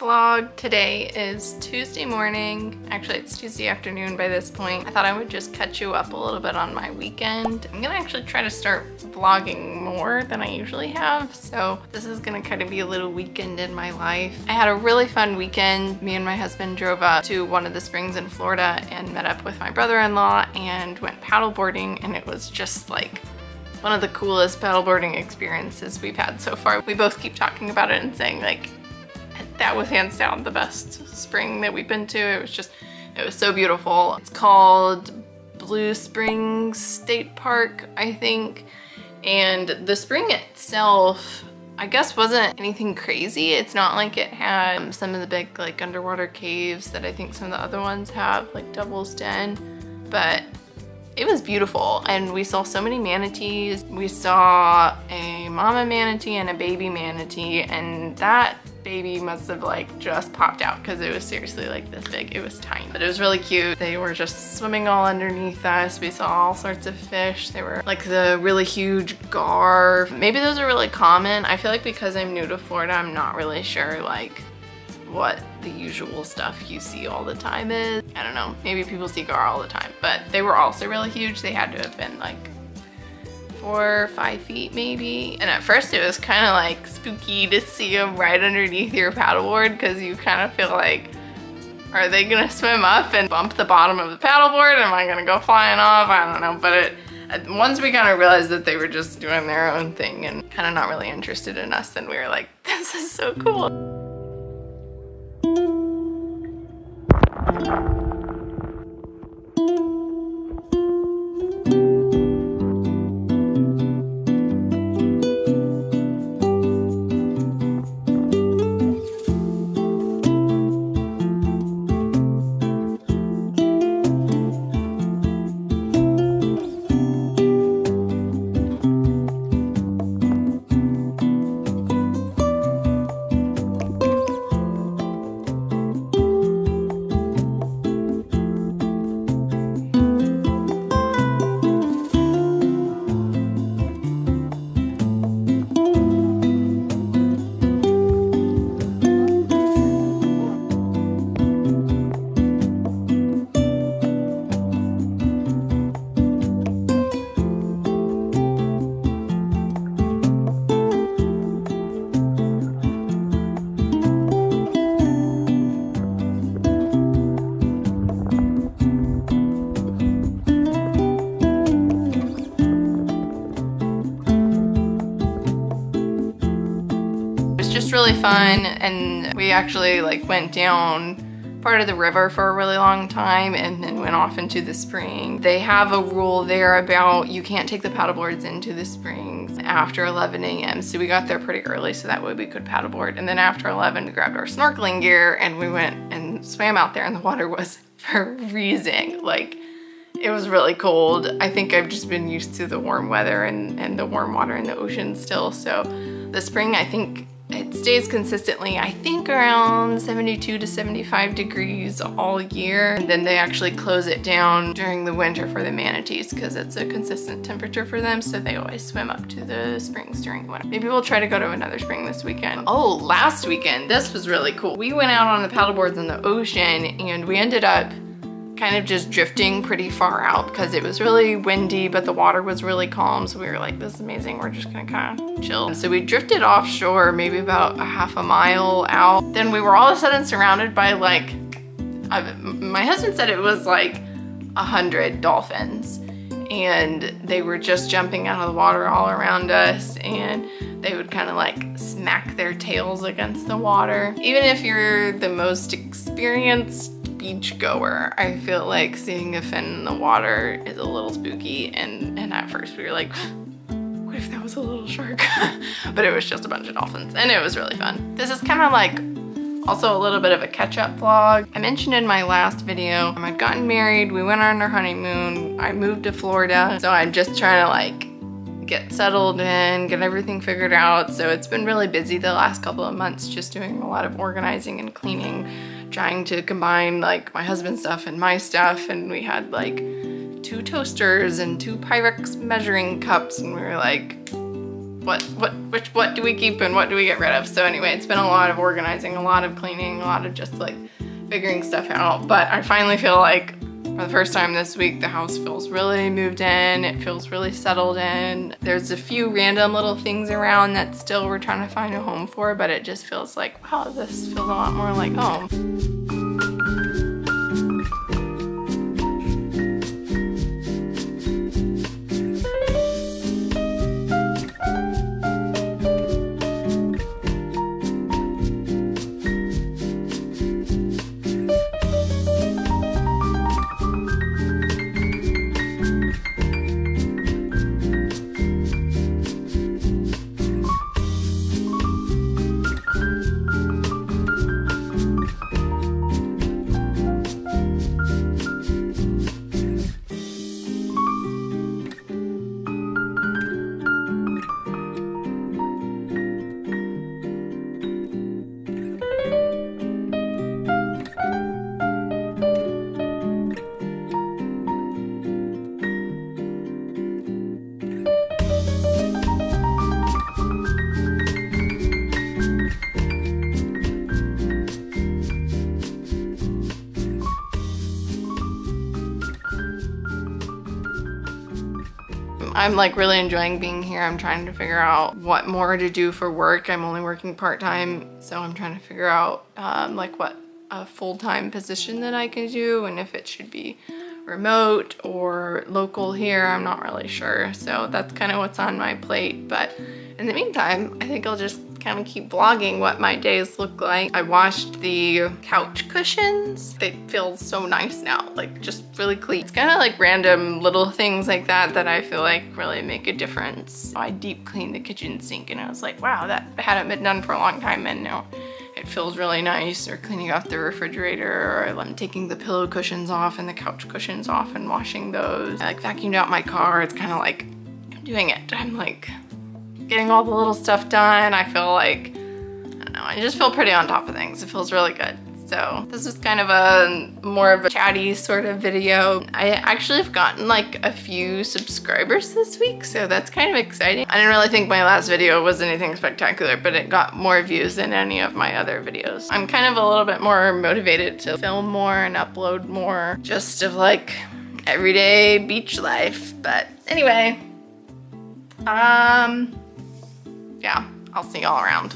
vlog. Today is Tuesday morning. Actually, it's Tuesday afternoon by this point. I thought I would just catch you up a little bit on my weekend. I'm gonna actually try to start vlogging more than I usually have. So this is gonna kind of be a little weekend in my life. I had a really fun weekend. Me and my husband drove up to one of the springs in Florida and met up with my brother-in-law and went paddleboarding, and it was just like one of the coolest paddleboarding experiences we've had so far. We both keep talking about it and saying like, that was hands down the best spring that we've been to. It was so beautiful. It's called Blue Springs State Park, I think. And the spring itself, I guess, wasn't anything crazy. It's not like it had some of the big like underwater caves that I think some of the other ones have, like Devil's Den, but it was beautiful. And we saw so many manatees. We saw a mama manatee and a baby manatee, and that baby must have like just popped out because it was seriously like this big. It was tiny, but it was really cute. They were just swimming all underneath us. We saw all sorts of fish. They were like the really huge gar. Maybe those are really common. I feel like because I'm new to Florida, I'm not really sure like what the usual stuff you see all the time is. I don't know, maybe people see gar all the time, but they were also really huge. They had to have been like 4 or 5 feet maybe. And at first it was kind of like spooky to see them right underneath your paddleboard, because you kind of feel like, are they gonna swim up and bump the bottom of the paddleboard? Am I gonna go flying off? I don't know, but once we kind of realized that they were just doing their own thing and kind of not really interested in us, then we were like, this is so cool. Really fun, and we actually like went down part of the river for a really long time and then went off into the spring. They have a rule there about you can't take the paddleboards into the springs after 11 a.m. So we got there pretty early so that way we could paddleboard, and then after 11 we grabbed our snorkeling gear and we went and swam out there, and the water was freezing. Like, it was really cold. I think I've just been used to the warm weather and the warm water in the ocean still. So the spring, I think it stays consistently, I think around 72 to 75 degrees all year. And then they actually close it down during the winter for the manatees because it's a consistent temperature for them. So they always swim up to the springs during the winter. Maybe we'll try to go to another spring this weekend. Oh, last weekend, this was really cool. We went out on the paddleboards in the ocean and we ended up kind of just drifting pretty far out because it was really windy, but the water was really calm. So we were like, this is amazing. We're just gonna kind of chill. And so we drifted offshore, maybe about a half a mile out. Then we were all of a sudden surrounded by like, my husband said it was like 100 dolphins. And they were just jumping out of the water all around us, and they would kind of like smack their tails against the water. Even if you're the most experienced beach goer, I feel like seeing a fin in the water is a little spooky, and at first we were like, what if that was a little shark? But it was just a bunch of dolphins, and it was really fun. This is kind of like also a little bit of a catch-up vlog. I mentioned in my last video, I'd gotten married, we went on our honeymoon, I moved to Florida, so I'm just trying to like get settled in, get everything figured out. So it's been really busy the last couple of months, just doing a lot of organizing and cleaning, trying to combine like my husband's stuff and my stuff. And we had like 2 toasters and 2 Pyrex measuring cups, and we were like, what do we keep and what do we get rid of? So anyway, it's been a lot of organizing, a lot of cleaning, a lot of just like figuring stuff out. But I finally feel like for the first time this week, the house feels really moved in. It feels really settled in. There's a few random little things around that still we're trying to find a home for, but it just feels like, wow, this feels a lot more like home. I'm like really enjoying being here. I'm trying to figure out what more to do for work. I'm only working part-time, so I'm trying to figure out like what a full-time position that I can do and if it should be remote or local here. I'm not really sure. So that's kind of what's on my plate. But in the meantime, I think I'll just kind of keep vlogging what my days look like. I washed the couch cushions. They feel so nice now, like just really clean. It's kind of like random little things like that that I feel like really make a difference. I deep cleaned the kitchen sink and I was like, wow, that hadn't been done for a long time and now it feels really nice. Or cleaning out the refrigerator, or I'm taking the pillow cushions off and the couch cushions off and washing those. I like vacuumed out my car. It's kind of like I'm doing it. I'm like getting all the little stuff done. I feel like, I don't know, I just feel pretty on top of things. It feels really good. So this is kind of a more of a chatty sort of video. I actually have gotten like a few subscribers this week, so that's kind of exciting. I didn't really think my last video was anything spectacular, but it got more views than any of my other videos. I'm kind of a little bit more motivated to film more and upload more just of like everyday beach life. But anyway, yeah, I'll see y'all around.